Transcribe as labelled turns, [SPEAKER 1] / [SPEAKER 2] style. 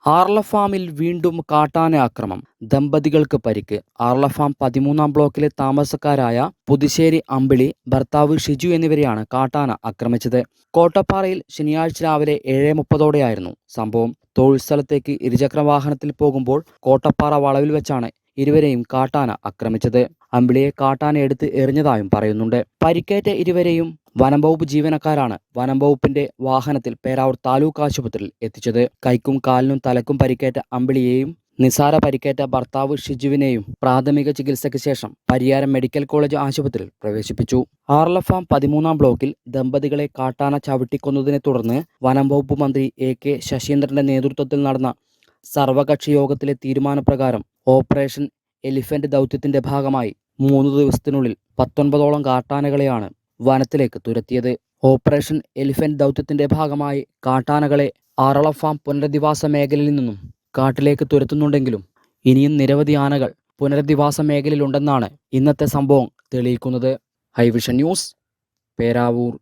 [SPEAKER 1] ആർല ഫാമിൽ വീണ്ടും കാട്ടാന ആക്രമം. ദമ്പതികൾക്ക് പരിക്ക്. ആർല ഫാം 13-ാം ബ്ലോക്കിലെ താമസക്കാരായ പുതുശ്ശേരി അമ്പിളി, ഭർത്താവ് ഷിജു എന്നിവരെയാണ് കാട്ടാന ആക്രമിച്ചത്. കോട്ടപ്പാറയിൽ ശനിയാഴ്ച രാവിലെ 7:30ഓടെയായിരുന്നു സംഭവം. തൊഴിൽ സ്ഥലത്തേക്ക് ഇരുചക്രവാഹനത്തിൽ പോകുമ്പോൾ കോട്ടപ്പാറ വളവിൽ വെച്ചാണ് ഇരുവരെയും കാട്ടാന ആക്രമിച്ചത്. അമ്പിളിയെ കാട്ടാന എടുത്ത് എറിഞ്ഞതായും പറയുന്നുണ്ട്. പരിക്കേറ്റ ഇരുവരെയും വനംവകുപ്പ് ജീവനക്കാരാണ് വനംവകുപ്പിന്റെ വാഹനത്തിൽ പേരാവൂർ താലൂക്ക് ആശുപത്രിയിൽ എത്തിച്ചത്. കൈക്കും കാലിനും തലക്കും പരിക്കേറ്റ അമ്പിളിയെയും നിസാര പരിക്കേറ്റ ഭർത്താവ് ഷിജുവിനെയും പ്രാഥമിക ചികിത്സയ്ക്ക് ശേഷം പരിയാരം മെഡിക്കൽ കോളേജ് ആശുപത്രിയിൽ പ്രവേശിപ്പിച്ചു. ആർല ഫാം 13-ാം ബ്ലോക്കിൽ ദമ്പതികളെ കാട്ടാന ചവിട്ടിക്കൊന്നതിനെ തുടർന്ന് വനംവകുപ്പ് മന്ത്രി AK ശശീന്ദ്രന്റെ നേതൃത്വത്തിൽ നടന്ന സർവകക്ഷി യോഗത്തിലെ തീരുമാനപ്രകാരം ഓപ്പറേഷൻ എലിഫന്റ് ദൗത്യത്തിന്റെ ഭാഗമായി 3 ദിവസത്തിനുള്ളിൽ 19ഓളം കാട്ടാനകളെയാണ് വനത്തിലേക്ക് തുരത്തിയത്. ഓപ്പറേഷൻ എലിഫന്റ് ദൗത്യത്തിന്റെ ഭാഗമായി കാട്ടാനകളെ ആറള ഫാം പുനരധിവാസ മേഖലയിൽ നിന്നും കാട്ടിലേക്ക് തുരത്തുന്നുണ്ടെങ്കിലും ഇനിയും നിരവധി ആനകൾ പുനരധിവാസ മേഖലയിലുണ്ടെന്നാണ് ഇന്നത്തെ സംഭവം തെളിയിക്കുന്നത്. ഹൈവിഷൻ ന്യൂസ്, പേരാവൂർ.